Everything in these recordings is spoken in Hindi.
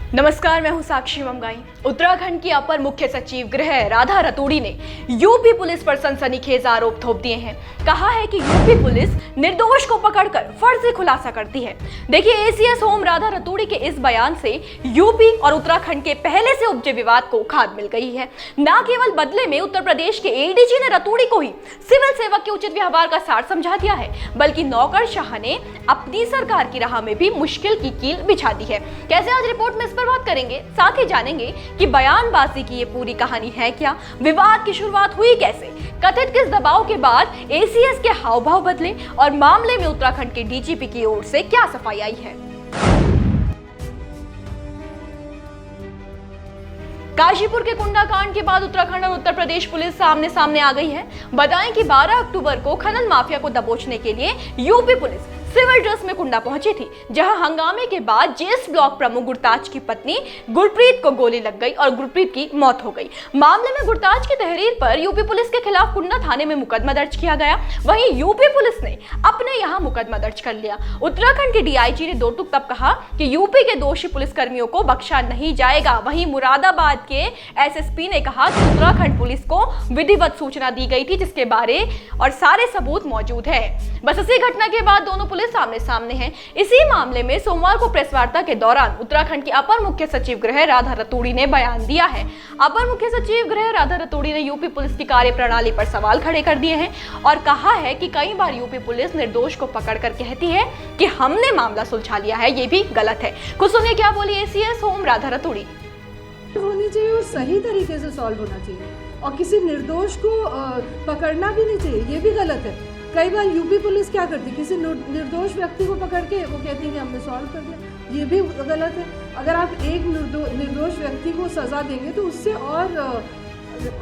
नमस्कार, मैं हूं साक्षी मंगाई। उत्तराखंड की अपर मुख्य सचिव गृह राधा रतूड़ी ने यूपी पुलिस पर सनसनीखेज आरोप थोप दिए हैं। कहा है कि यूपी पुलिस निर्दोष को पकड़कर फर्जी खुलासा करती है। देखिए, एसीएस होम राधा रतूड़ी के इस बयान से यूपी और उत्तराखंड के पहले से उपजे विवाद को खाद मिल गई है। न केवल बदले में उत्तर प्रदेश के एडीजी ने रतूड़ी को ही सिविल सेवक के उचित व्यवहार का सार समझा दिया है, बल्कि नौकरशाह ने अपनी सरकार की राह में भी मुश्किल की कील बिछा दी है। कैसे, आज रिपोर्ट में इस पर बात करेंगे। साथ ही जानेंगे कि बयानबाजी की ये पूरी कहानी है क्या, विवाद की शुरुआत हुई कैसे, कथित किस दबाव के बाद एसीएस के हाव भाव बदले और मामले में उत्तराखंड के डीजीपी की ओर से क्या सफाई आई है। काशीपुर के कुंडा कांड के बाद उत्तराखंड और उत्तर प्रदेश पुलिस सामने सामने आ गई है। बताएं कि 12 अक्टूबर को खनन माफिया को दबोचने के लिए यूपी पुलिस सिविल ड्रेस में कुंडा पहुंची थी, जहां हंगामे के बाद जेएस ब्लॉक प्रमुख गुरताज की पत्नी गुरप्रीत को गोली लग गई और गुरप्रीत की मौत हो गई। मामले में गुरताज की तहरीर पर यूपी पुलिस के खिलाफ कुंडा थाने में मुकदमा दर्ज किया गया। वहीं यूपी पुलिस ने अपने यहां मुकदमा दर्ज कर लिया। उत्तराखंड के डीआईजी ने दो टूक तब कहा कि यूपी के दोषी पुलिसकर्मियों को बख्शा नहीं जाएगा। वहीं मुरादाबाद के एसएसपी ने कहा कि उत्तराखंड पुलिस को विधिवत सूचना दी गई थी, जिसके बारे और सारे सबूत मौजूद है। बस इसी घटना के बाद दोनों पुलिस आमने सामने हैं। इसी मामले में सोमवार को प्रेस वार्ता के दौरान उत्तराखंड की अपर मुख्य सचिव गृह राधा रतूड़ी ने बयान दिया है। अपर मुख्य सचिव गृह राधा रतूड़ी ने यूपी पुलिस की कार्यप्रणाली पर सवाल खड़े कर दिए हैं और कहा है कि कई बार यूपी पुलिस निर्दोष को पकड़कर कहती है कि हमने मामला सुलझा लिया है, ये भी गलत है। कुछ सुनिए क्या बोली एसीएस होम राधा रतूड़ी। होनी चाहिए और सही तरीके से सॉल्व होना चाहिए और किसी निर्दोष को पकड़ना भी नहीं चाहिए, ये भी गलत है। कई बार यूपी पुलिस क्या करती है, किसी निर्दोष व्यक्ति को पकड़ के वो कहती है कि हमने सॉल्व कर दिया, ये भी गलत है। अगर आप एक निर्दोष व्यक्ति को सज़ा देंगे तो उससे और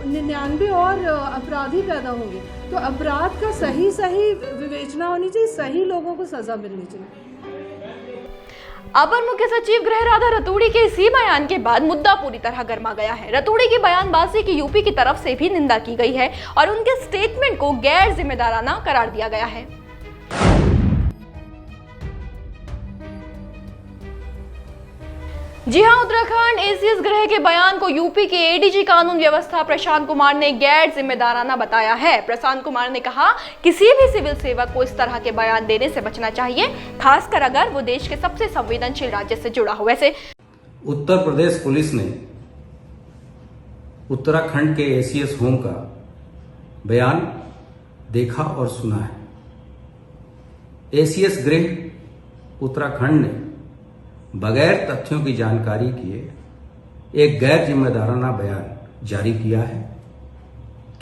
99 और अपराधी पैदा होंगे। तो अपराध का सही विवेचना होनी चाहिए, सही लोगों को सज़ा मिलनी चाहिए। अपर मुख्य सचिव गृह राधा रतूड़ी के इसी बयान के बाद मुद्दा पूरी तरह गर्मा गया है। रतूड़ी की बयानबाजी की यूपी की तरफ से भी निंदा की गई है और उनके स्टेटमेंट को गैर जिम्मेदाराना करार दिया गया है। जी हां, उत्तराखंड एसीएस गृह के बयान को यूपी के एडीजी कानून व्यवस्था प्रशांत कुमार ने गैर जिम्मेदाराना बताया है। प्रशांत कुमार ने कहा किसी भी सिविल सेवक को इस तरह के बयान देने से बचना चाहिए, खासकर अगर वो देश के सबसे संवेदनशील राज्य से जुड़ा हो। वैसे उत्तर प्रदेश पुलिस ने उत्तराखंड के एसीएस होम का बयान देखा और सुना है। एसीएस गृह उत्तराखंड ने बगैर तथ्यों की जानकारी किए एक गैर जिम्मेदाराना बयान जारी किया है।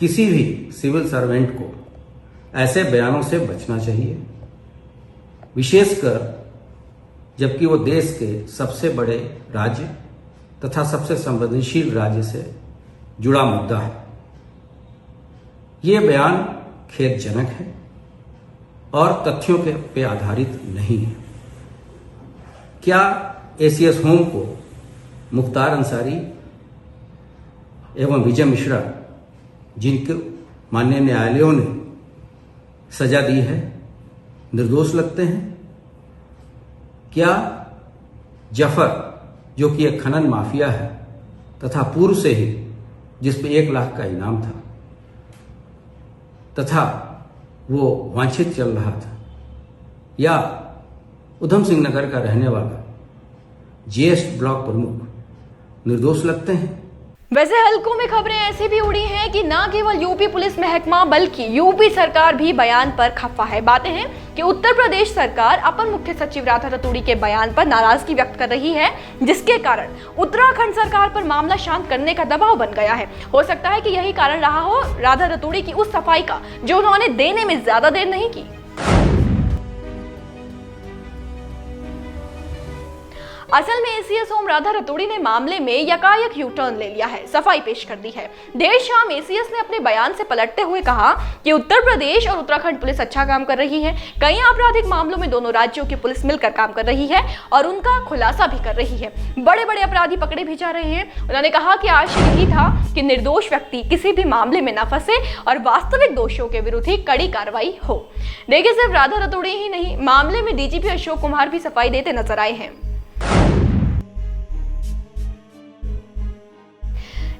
किसी भी सिविल सर्वेंट को ऐसे बयानों से बचना चाहिए, विशेषकर जबकि वो देश के सबसे बड़े राज्य तथा सबसे संवेदनशील राज्य से जुड़ा मुद्दा है। ये बयान खेदजनक है और तथ्यों पे आधारित नहीं है। क्या एसीएस होम को मुख्तार अंसारी एवं विजय मिश्रा, जिनको माननीय न्यायालयों ने सजा दी है, निर्दोष लगते हैं? क्या जफर, जो कि एक खनन माफिया है तथा पूर्व से ही जिस पे 1 लाख का इनाम था तथा वो वांछित चल रहा था, या उधम सिंह नगर का रहने वाला जेएस ब्लॉक प्रमुख निर्दोष लगते हैं? वैसे हलकों में खबरें ऐसी भी उड़ी हैं कि न केवल यूपी पुलिस महकमा बल्कि यूपी सरकार भी बयान पर खफा है। बातें हैं कि उत्तर प्रदेश सरकार अपर मुख्य सचिव राधा रतूड़ी के बयान पर नाराजगी व्यक्त कर रही है, जिसके कारण उत्तराखंड सरकार पर मामला शांत करने का दबाव बन गया है। हो सकता है कि यही कारण रहा हो राधा रतूड़ी की उस सफाई का जो उन्होंने देने में ज्यादा देर नहीं की। असल में एसीएस होम राधा रतूड़ी ने मामले में यकायक यू टर्न ले लिया है, सफाई पेश कर दी है। देर शाम एसीएस ने अपने बयान से पलटते हुए कहा कि उत्तर प्रदेश और उत्तराखंड पुलिस अच्छा काम कर रही है। कई आपराधिक मामलों में दोनों राज्यों की पुलिस मिलकर काम कर रही है और उनका खुलासा भी कर रही है। बड़े बड़े अपराधी पकड़े भी जा रहे हैं। उन्होंने कहा कि आशय यही था कि निर्दोष व्यक्ति किसी भी मामले में न फंसे और वास्तविक दोषियों के विरुद्ध ही कड़ी कार्रवाई हो। देखिए, सिर्फ राधा रतूड़ी ही नहीं, मामले में डीजीपी अशोक कुमार भी सफाई देते नजर आए हैं।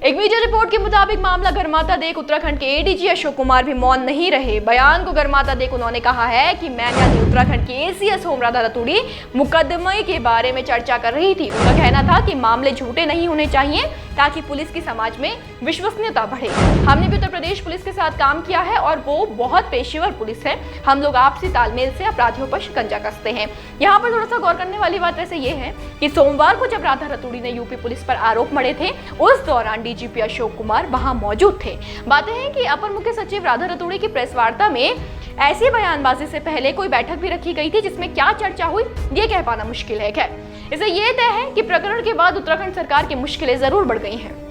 एक मीडिया रिपोर्ट के मुताबिक मामला गरमाता देख उत्तराखंड के एडीजी अशोक कुमार भी मौन नहीं रहे। बयान को गरमाता देख उन्होंने कहा है कि मैं यानी उत्तराखंड की एसीएस होम राधा रतूड़ी मुकदमे के बारे में चर्चा कर रही थी। उनका कहना था कि मामले झूठे नहीं होने चाहिए ताकि पुलिस की समाज में विश्वसनीयता बढ़े। हमने भी उत्तर प्रदेश पुलिस के साथ काम किया है और वो बहुत पेशेवर पुलिस है। हम लोग आपसी तालमेल से अपराधियों पर शिकंजा कसते हैं। यहाँ पर थोड़ा सा गौर करने वाली बात वैसे ये है कि सोमवार को जब राधा रतूड़ी ने यूपी पुलिस पर आरोप मढ़े थे, उस दौरान डीजीपी अशोक कुमार वहां मौजूद थे। बातें हैं कि अपर मुख्य सचिव राधा रतूड़ी की प्रेस वार्ता में ऐसी बयानबाजी से पहले कोई बैठक भी रखी गई थी जिसमें क्या चर्चा हुई ये कह पाना मुश्किल है। खैर, इसे ये तय है कि प्रकरण के बाद उत्तराखंड सरकार की मुश्किलें जरूर बढ़ गई हैं।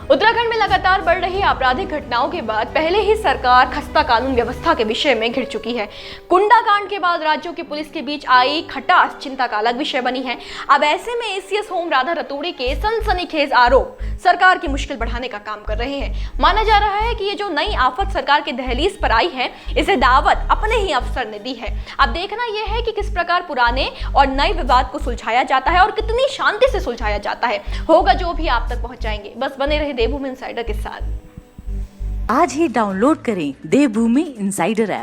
उत्तराखंड में लगातार बढ़ रही आपराधिक घटनाओं के बाद पहले ही सरकार खस्ता कानून व्यवस्था के विषय में घिर चुकी है। कुंडा कांड के बाद राज्यों की पुलिस के बीच आई खटास चिंता का अलग विषय बनी है। अब ऐसे में एसीएस होम राधा रतूड़ी के सनसनीखेज आरोप सरकार की मुश्किल बढ़ाने का काम कर रहे हैं। माना जा रहा है कि ये जो नई आफत सरकार के दहलीज पर आई है, इसे दावत अपने ही अफसर ने दी है। अब देखना यह है कि किस प्रकार पुराने और नए विवाद को सुलझाया जाता है और कितनी शांति से सुलझाया जाता है। होगा जो भी आप तक पहुंचाएंगे। बस बने रहे देवभूमि इनसाइडर के साथ। आज ही डाउनलोड करें देवभूमि इनसाइडर ऐप।